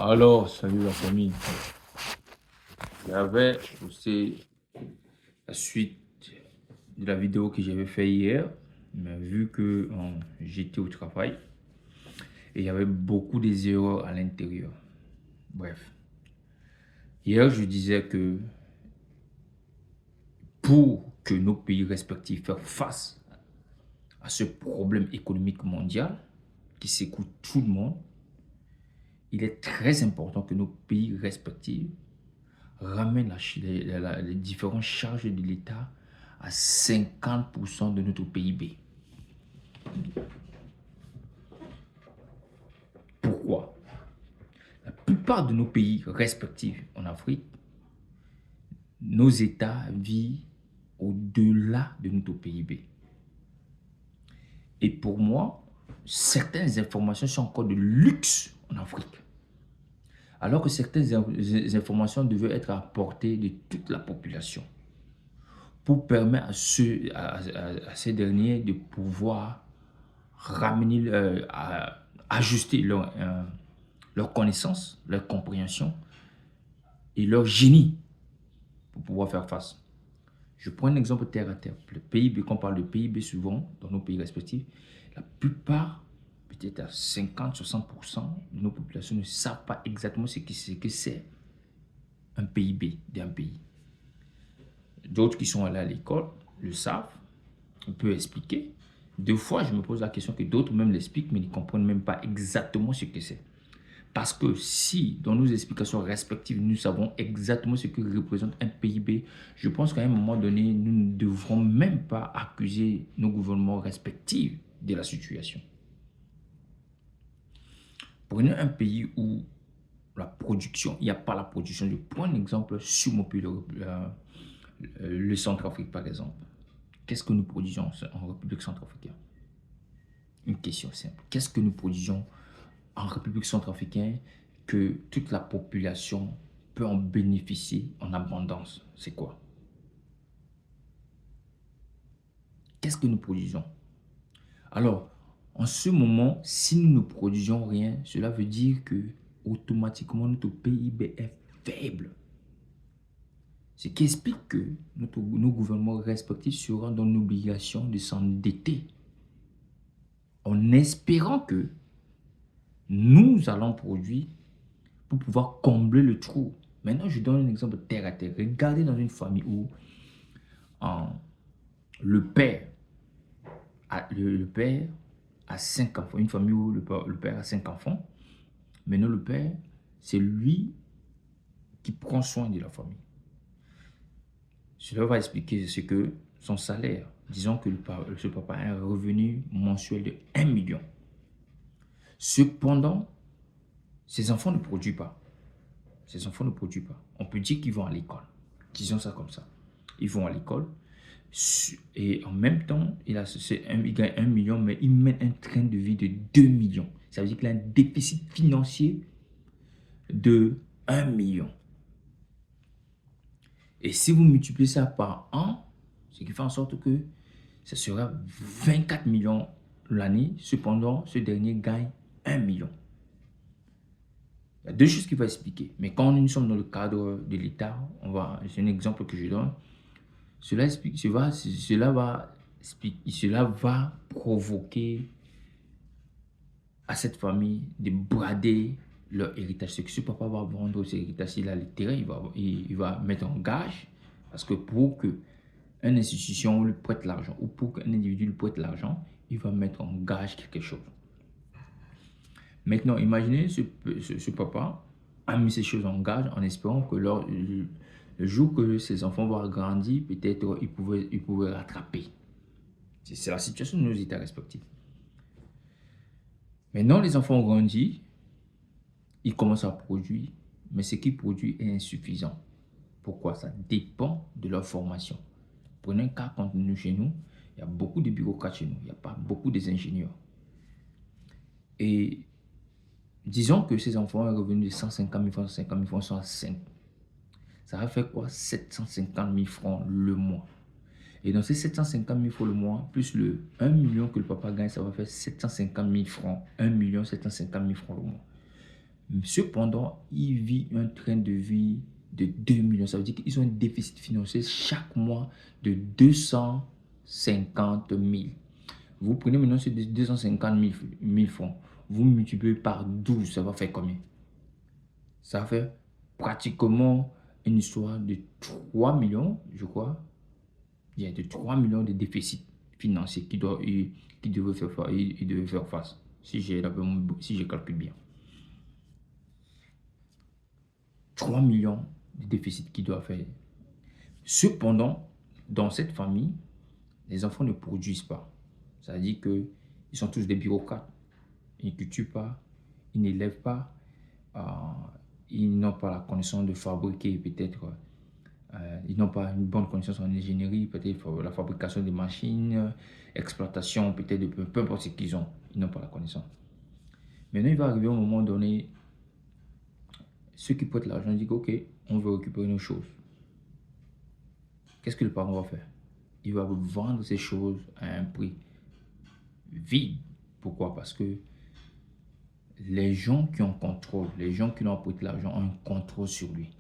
Alors, salut la famille. J'avais posté la suite de la vidéo que j'avais fait hier, mais vu que j'étais au travail et il y avait beaucoup des erreurs à l'intérieur. Bref, hier je disais que pour que nos pays respectifs fassent face à ce problème économique mondial qui secoue tout le monde, il est très important que nos pays respectifs ramènent les différentes charges de l'État à 50% de notre PIB. Pourquoi? La plupart de nos pays respectifs en Afrique, nos États vivent au-delà de notre PIB. Et pour moi, certaines informations sont encore de luxe en Afrique. Alors que certaines informations devaient être à la portée de toute la population pour permettre à ces derniers de pouvoir ramener, ajuster leur connaissance, leur compréhension et leur génie pour pouvoir faire face. Je prends un exemple terre à terre. Le PIB, quand on parle de PIB souvent dans nos pays respectifs, la plupart, peut-être à 50-60% de nos populations ne savent pas exactement ce que c'est un PIB d'un pays. D'autres qui sont allés à l'école le savent, on peut expliquer. Deux fois, je me pose la question que d'autres même l'expliquent, mais ne comprennent même pas exactement ce que c'est. Parce que si, dans nos explications respectives, nous savons exactement ce que représente un PIB, je pense qu'à un moment donné, nous ne devrons même pas accuser nos gouvernements respectifs de la situation. Prenez un pays où la production, il n'y a pas la production. Je prends un exemple sur mon pays, le Centrafrique par exemple. Qu'est-ce que nous produisons en République centrafricaine? Une question simple. Qu'est-ce que nous produisons en République centrafricaine que toute la population peut en bénéficier en abondance? C'est quoi? Qu'est-ce que nous produisons? Alors, en ce moment, si nous ne produisons rien, cela veut dire que automatiquement notre PIB est faible. Ce qui explique que nos gouvernements respectifs seront dans l'obligation de s'endetter en espérant que nous allons produire pour pouvoir combler le trou. Maintenant, je donne un exemple terre à terre. Regardez dans une famille où le père a 5 enfants. Une famille où le père a 5 enfants. Maintenant, le père, c'est lui qui prend soin de la famille. Cela va expliquer ce que son salaire. Disons que ce papa a un revenu mensuel de 1 million. Cependant, ses enfants ne produisent pas. Ses enfants ne produisent pas. On peut dire qu'ils vont à l'école. Disons ça comme ça. Ils vont à l'école. Et en même temps, il gagne 1 million, mais il mène un train de vie de 2 millions. Ça veut dire qu'il a un déficit financier de 1 million. Et si vous multipliez ça par an, ce qui fait en sorte que ça sera 24 millions l'année. Cependant, ce dernier gagne 1 million. Il y a deux choses qu'il va expliquer. Mais quand nous sommes dans le cadre de l'État, c'est un exemple que je donne. Cela va provoquer à cette famille de brader leur héritage. C'est que ce papa va vendre ses héritages, s'il a le terrain, il va mettre en gage. Parce que pour qu'une institution lui prête l'argent ou pour qu'un individu lui prête l'argent, il va mettre en gage quelque chose. Maintenant, imaginez ce papa a mis ces choses en gage en espérant que le jour que ses enfants vont grandir, peut-être ils pouvaient rattraper. C'est la situation de nos États respectifs. Maintenant, les enfants ont grandi, ils commencent à produire, mais ce qu'ils produisent est insuffisant. Pourquoi? Ça dépend de leur formation. Prenez un cas contre nous chez nous, il y a beaucoup de bureaucrates chez nous, il n'y a pas beaucoup d'ingénieurs. Et disons que ces enfants ont un revenu de 150 000 francs, 150 000 francs sont à 5. Ça va faire quoi? 750 000 francs le mois. Et dans ces 750 000 francs le mois, plus le 1 million que le papa gagne, ça va faire 750 000 francs. 1 million 750 000 francs le mois. Cependant, ils vivent un train de vie de 2 millions. Ça veut dire qu'ils ont un déficit financier chaque mois de 250 000. Vous prenez maintenant ces 250 000 francs, vous multipliez par 12, ça va faire combien? Ça fait pratiquement une histoire de 3 millions, je crois. Il y a de 3 millions de déficits financiers qui devaient faire face, si je calcule bien. 3 millions de déficits qui doivent faire. Cependant, dans cette famille, les enfants ne produisent pas. Ça veut dire qu'ils sont tous des bureaucrates. Ils ne cultivent pas, ils n'élèvent pas, ils n'ont pas la connaissance de fabriquer peut-être, ils n'ont pas une bonne connaissance en ingénierie, peut-être la fabrication des machines, exploitation peut-être de peu importe ce qu'ils ont, ils n'ont pas la connaissance. Maintenant, il va arriver un moment donné, ceux qui prêtent l'argent disent ok, on veut récupérer nos choses. Qu'est-ce que le parent va faire? Il va vendre ces choses à un prix vide. Pourquoi? Parce que les gens qui ont contrôle, les gens qui lui ont prêté l'argent ont un contrôle sur lui.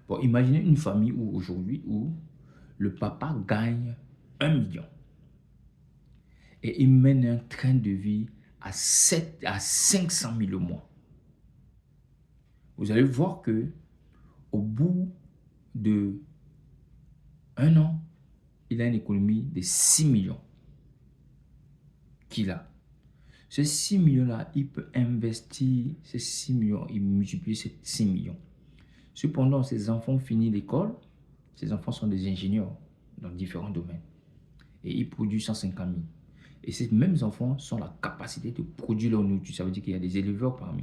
Bon, imaginez une famille où aujourd'hui, où le papa gagne 1 million et il mène un train de vie à 500 000 au mois. Vous allez voir que au bout de 1 an, il a une économie de 6 millions qu'il a. Ces 6 millions-là, il peut investir ces 6 millions, il multiplie ces 6 millions. Cependant, ses enfants finissent l'école, ses enfants sont des ingénieurs dans différents domaines. Et ils produisent 150 000. Et ces mêmes enfants ont la capacité de produire leur nourriture. Ça veut dire qu'il y a des éleveurs parmi,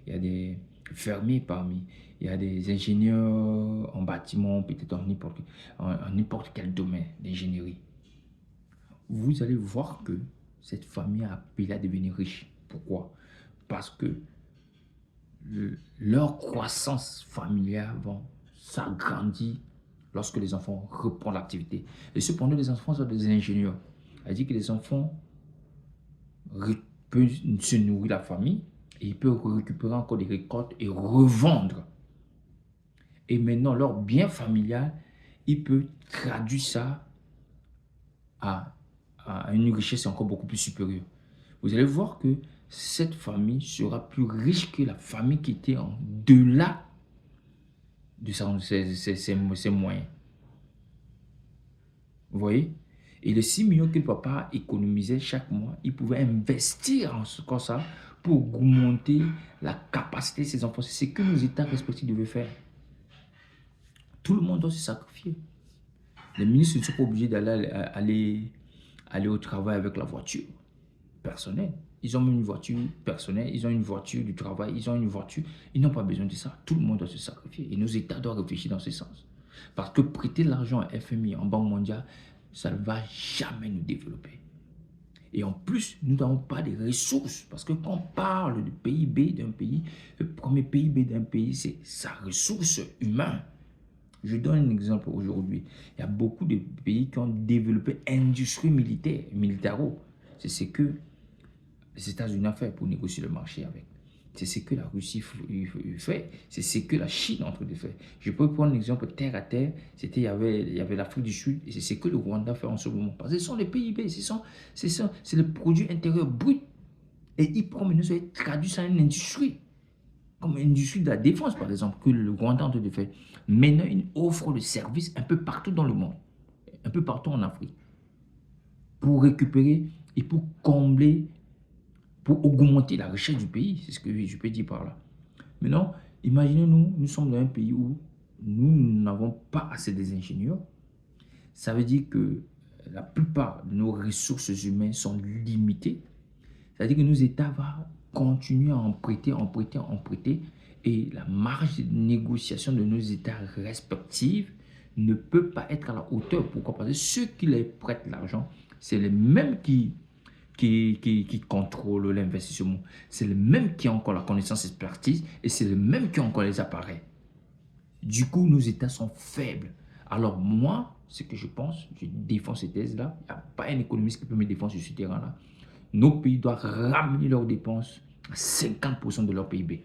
il y a des fermiers parmi, il y a des ingénieurs en bâtiment, peut-être en n'importe quel domaine d'ingénierie. Vous allez voir que cette famille a appelé à devenir riche. Pourquoi? Parce que leur croissance familiale va s'agrandir lorsque les enfants reprennent l'activité. Et cependant, les enfants sont des ingénieurs. C'est-à-dire que les enfants peuvent se nourrir la famille et ils peuvent récupérer encore des récoltes et revendre. Et maintenant, leur bien familial, ils peuvent traduire ça à une richesse encore beaucoup plus supérieure. Vous allez voir que cette famille sera plus riche que la famille qui était en delà de ses moyens. Vous voyez? Et les 6 millions que le papa économisait chaque mois, il pouvait investir comme ça pour augmenter la capacité de ses enfants. C'est ce que nos États respectifs devaient faire. Tout le monde doit se sacrifier. Les ministres ne sont pas obligés d'aller au travail avec la voiture personnelle. Ils ont même une voiture personnelle, ils ont une voiture du travail, ils ont une voiture. Ils n'ont pas besoin de ça. Tout le monde doit se sacrifier. Et nos États doivent réfléchir dans ce sens. Parce que prêter l'argent à FMI, en Banque mondiale, ça ne va jamais nous développer. Et en plus, nous n'avons pas de ressources. Parce que quand on parle du PIB d'un pays, le premier PIB d'un pays, c'est sa ressource humaine. Je donne un exemple aujourd'hui. Il y a beaucoup de pays qui ont développé industrie militaro. C'est ce que les États-Unis ont fait pour négocier le marché avec. C'est ce que la Russie fait. C'est ce que la Chine est en train de faire. Je peux prendre l'exemple terre à terre. Il y avait l'Afrique du Sud. Et c'est ce que le Rwanda fait en ce moment. Parce que ce sont les PIB. C'est le produit intérieur brut. Et ils prennent maintenant, traduit ça en une industrie. Comme l'industrie de la défense, par exemple, que le Rwanda est en train de faire. Maintenant, une offre de services un peu partout dans le monde, un peu partout en Afrique, pour récupérer et pour combler, pour augmenter la richesse du pays. C'est ce que je peux dire par là. Maintenant, imaginez-nous, nous sommes dans un pays où nous n'avons pas assez des ingénieurs. Ça veut dire que la plupart de nos ressources humaines sont limitées. Ça veut dire que nos États vont continuer à emprunter, et la marge de négociation de nos États respectifs ne peut pas être à la hauteur. Pourquoi? Parce que ceux qui les prêtent l'argent, c'est les mêmes qui contrôlent l'investissement. C'est les mêmes qui ont encore la connaissance expertise et c'est les mêmes qui ont encore les appareils. Du coup, nos États sont faibles. Alors moi, ce que je pense, je défends cette thèse-là. Il n'y a pas un économiste qui peut me défendre sur ce terrain-là. Nos pays doivent ramener leurs dépenses à 50% de leur PIB.